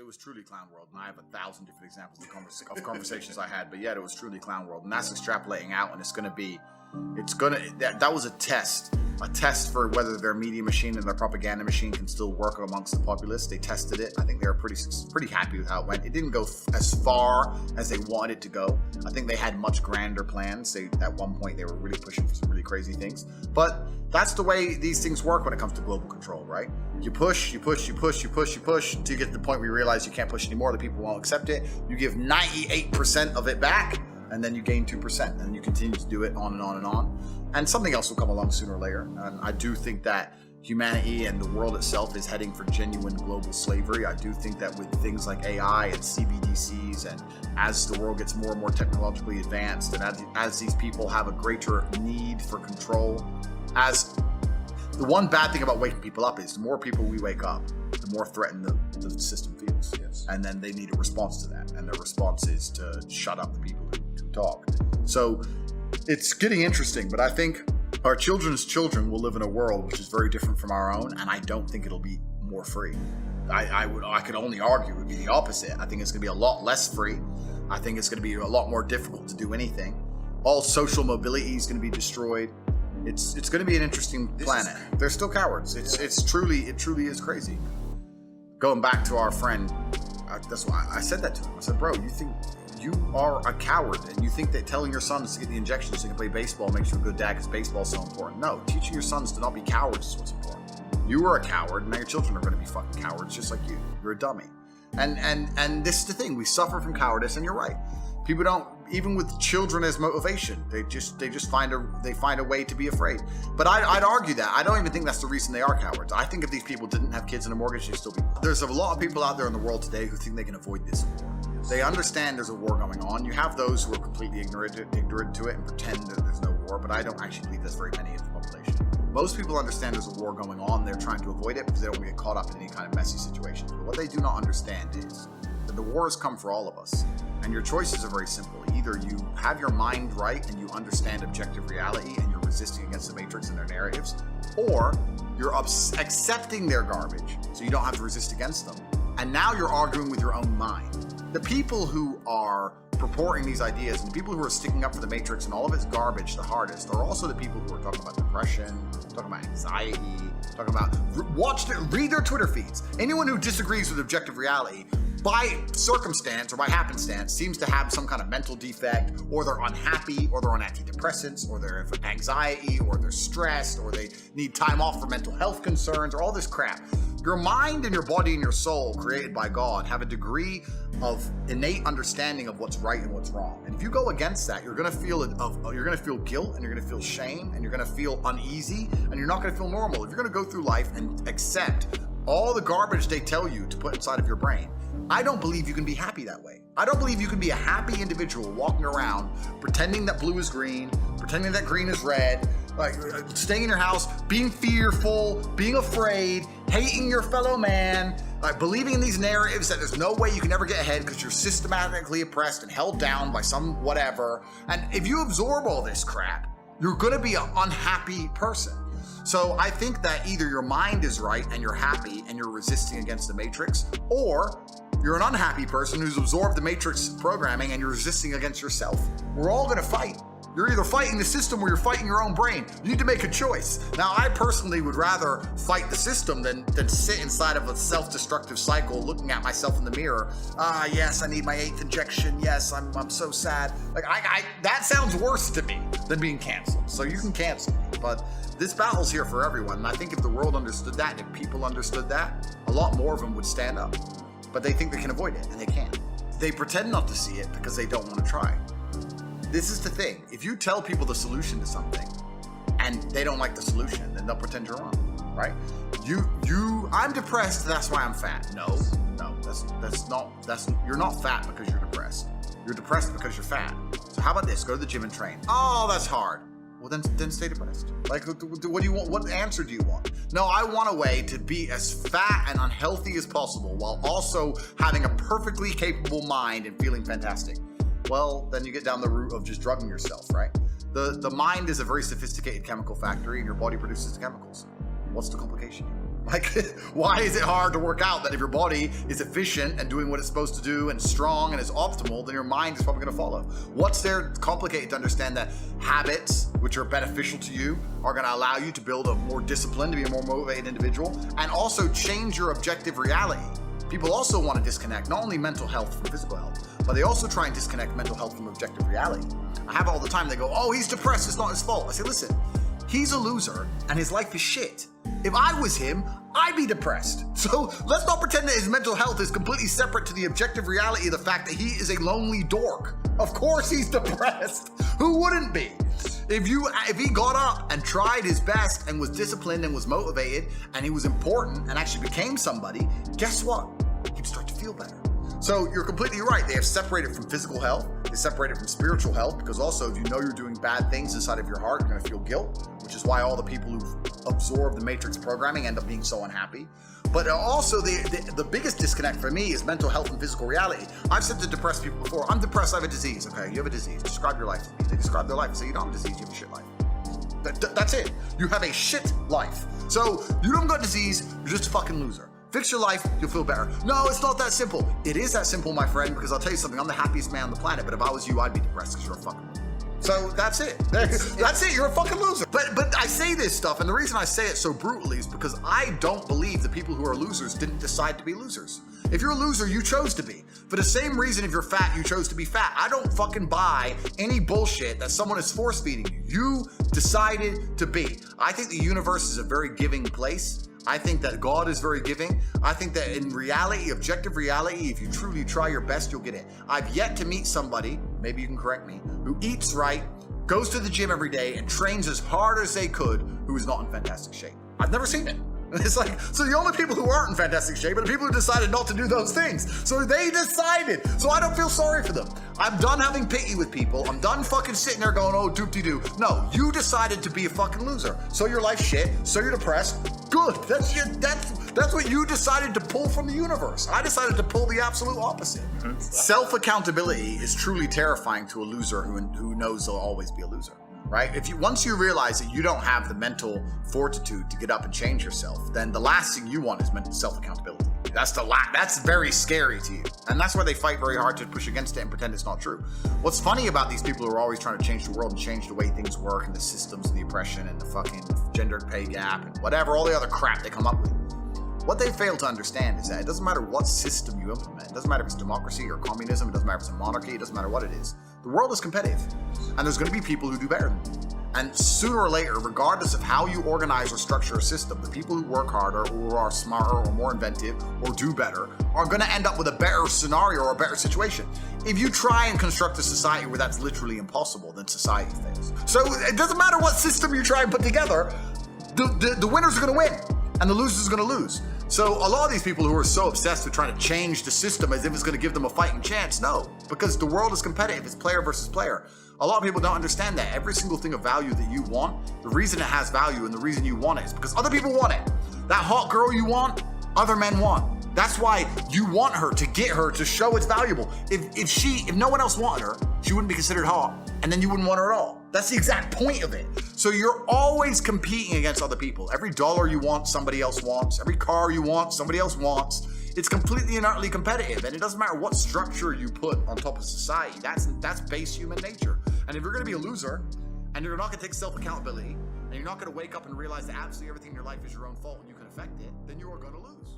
was truly clown world, and I have 1,000 different examples of conversations I had, but yeah, it was truly clown world, and that's extrapolating out, and that was a test for whether their media machine and their propaganda machine can still work amongst the populace. They tested it. I think they were pretty happy with how it went. It didn't go as far as they wanted it to go. I think they had much grander plans. At one point they were really pushing for some really crazy things. But that's the way these things work when it comes to global control, right? You push until you get to the point where you realize you can't push anymore. The people won't accept it. You give 98% of it back, and then you gain 2%, and you continue to do it on and on and on. And something else will come along sooner or later. And I do think that humanity and the world itself is heading for genuine global slavery. I do think that with things like AI and CBDCs, and as the world gets more and more technologically advanced, and as these people have a greater need for control, as the one bad thing about waking people up is the more people we wake up, the more threatened the system feels. Yes. And then they need a response to that. And the response is to shut up the people who talk. So it's getting interesting, but I think our children's children will live in a world which is very different from our own, and I don't think it'll be more free. I could only argue it would be the opposite. I think it's going to be a lot less free. I think it's going to be a lot more difficult to do anything. All social mobility is going to be destroyed. It's going to be an interesting planet. They're still cowards. It truly is crazy. Going back to our friend, that's why I said that to him. I said, bro, you think you are a coward, and you think that telling your sons to get the injections so they can play baseball makes you a good dad because baseball's so important. No, teaching your sons to not be cowards is what's important. You were a coward, and now your children are going to be fucking cowards just like you. You're a dummy. And this is the thing. We suffer from cowardice, and you're right. People don't, even with children as motivation, they just find a way to be afraid. But I'd argue that I don't even think that's the reason they are cowards. I think if these people didn't have kids and a mortgage, they'd still be. There's a lot of people out there in the world today who think they can avoid this war. They understand there's a war going on. You have those who are completely ignorant to it and pretend that there's no war, but I don't actually believe there's very many of the population. Most people understand there's a war going on. They're trying to avoid it because they don't want to get caught up in any kind of messy situations. But what they do not understand is that the war has come for all of us. And your choices are very simple. Either you have your mind right and you understand objective reality and you're resisting against the Matrix and their narratives, or you're accepting their garbage so you don't have to resist against them. And now you're arguing with your own mind. The people who are purporting these ideas and the people who are sticking up for the Matrix and all of its garbage the hardest are also the people who are talking about depression, talking about anxiety, talking about read their Twitter feeds. Anyone who disagrees with objective reality by circumstance or by happenstance seems to have some kind of mental defect, or they're unhappy, or they're on antidepressants, or they're have anxiety, or they're stressed, or they need time off for mental health concerns, or all this crap. Your mind and your body and your soul, created by God, have a degree of innate understanding of what's right and what's wrong. And if you go against that, you're going to feel guilt, and you're going to feel shame, and you're going to feel uneasy, and you're not going to feel normal. If you're going to go through life and accept all the garbage they tell you to put inside of your brain, I don't believe you can be happy that way. I don't believe you can be a happy individual walking around pretending that blue is green, pretending that green is red, like staying in your house, being fearful, being afraid, hating your fellow man, like believing in these narratives that there's no way you can ever get ahead because you're systematically oppressed and held down by some whatever. And if you absorb all this crap, you're going to be an unhappy person. So I think that either your mind is right and you're happy and you're resisting against the Matrix, or you're an unhappy person who's absorbed the Matrix programming and you're resisting against yourself. We're all going to fight. You're either fighting the system or you're fighting your own brain. You need to make a choice. Now, I personally would rather fight the system than sit inside of a self-destructive cycle looking at myself in the mirror. Yes, I need my 8th injection. Yes, I'm so sad. Like, that sounds worse to me than being canceled. So you can cancel me. But this battle's here for everyone. And I think if the world understood that and if people understood that, a lot more of them would stand up. But they think they can avoid it, and they can't. They pretend not to see it because they don't want to try. This is the thing. If you tell people the solution to something and they don't like the solution, then they'll pretend you're wrong, right? I'm depressed, that's why I'm fat. No, you're not fat because you're depressed. You're depressed because you're fat. So how about this? Go to the gym and train. Oh, that's hard. Well, then stay depressed. Like, what do you want? What answer do you want? No, I want a way to be as fat and unhealthy as possible while also having a perfectly capable mind and feeling fantastic. Well, then you get down the route of just drugging yourself, right? The mind is a very sophisticated chemical factory and your body produces the chemicals. What's the complication? Like, why is it hard to work out? That if your body is efficient and doing what it's supposed to do and strong and is optimal, then your mind is probably going to follow. What's there complicated to understand that habits, which are beneficial to you, are going to allow you to build a more disciplined, to be a more motivated individual, and also change your objective reality. People also want to disconnect not only mental health from physical health, but they also try and disconnect mental health from objective reality. I have it all the time. They go, oh, he's depressed. It's not his fault. I say, listen, he's a loser and his life is shit. If I was him, I'd be depressed. So let's not pretend that his mental health is completely separate to the objective reality of the fact that he is a lonely dork. Of course he's depressed. Who wouldn't be? If he got up and tried his best and was disciplined and was motivated and he was important and actually became somebody, guess what? He'd start to feel better. So you're completely right. They have separated from physical health. They separated from spiritual health, because also if you know you're doing bad things inside of your heart, you're going to feel guilt, which is why all the people who've absorbed the matrix programming end up being so unhappy. But also the biggest disconnect for me is mental health and physical reality. I've said to depressed people before, I'm depressed, I have a disease. Okay, you have a disease. Describe your life to me. They describe their life and say, you don't have a disease, you have a shit life. That's it. You have a shit life. So you don't got disease, you're just a fucking loser. Fix your life, you'll feel better. No, it's not that simple. It is that simple, my friend, because I'll tell you something, I'm the happiest man on the planet, but if I was you, I'd be depressed because you're a fucking loser. So that's it. That's it, you're a fucking loser. But I say this stuff, and the reason I say it so brutally is because I don't believe the people who are losers didn't decide to be losers. If you're a loser, you chose to be. For the same reason, if you're fat, you chose to be fat. I don't fucking buy any bullshit that someone is force feeding you. You decided to be. I think the universe is a very giving place. I think that God is very giving. I think that in reality, objective reality, if you truly try your best, you'll get it. I've yet to meet somebody, maybe you can correct me, who eats right, goes to the gym every day, and trains as hard as they could, who is not in fantastic shape. I've never seen it. It's like, so the only people who aren't in fantastic shape are the people who decided not to do those things. So they decided. So I don't feel sorry for them. I'm done having pity with people. I'm done fucking sitting there going, oh, doop-de-doo. No, you decided to be a fucking loser. So your life's shit. So you're depressed. Good. That's what you decided to pull from the universe. I decided to pull the absolute opposite. Mm-hmm. Self-accountability is truly terrifying to a loser who knows they'll always be a loser. Right? Once you realize that you don't have the mental fortitude to get up and change yourself, then the last thing you want is mental self-accountability. That's very scary to you. And that's why they fight very hard to push against it and pretend it's not true. What's funny about these people who are always trying to change the world and change the way things work and the systems and the oppression and the fucking gender pay gap and whatever, all the other crap they come up with. What they fail to understand is that it doesn't matter what system you implement. It doesn't matter if it's democracy or communism. It doesn't matter if it's a monarchy. It doesn't matter what it is. The world is competitive, and there's going to be people who do better than you. And sooner or later, regardless of how you organize or structure a system, the people who work harder or are smarter or more inventive or do better are going to end up with a better scenario or a better situation. If you try and construct a society where that's literally impossible, then society fails. So it doesn't matter what system you try and put together, the winners are going to win and the losers are going to lose. So a lot of these people who are so obsessed with trying to change the system as if it's going to give them a fighting chance, no, because the world is competitive. It's player versus player. A lot of people don't understand that. Every single thing of value that you want, the reason it has value and the reason you want it is because other people want it. That hot girl you want, other men want. That's why you want her, to get her, to show it's valuable. If no one else wanted her, she wouldn't be considered hot, and then you wouldn't want her at all. That's the exact point of it. So you're always competing against other people. Every dollar you want, somebody else wants. Every car you want, somebody else wants. It's completely and utterly competitive, and it doesn't matter what structure you put on top of society. That's base human nature. And if you're going to be a loser, and you're not going to take self-accountability, and you're not going to wake up and realize that absolutely everything in your life is your own fault and you can affect it, then you are going to lose.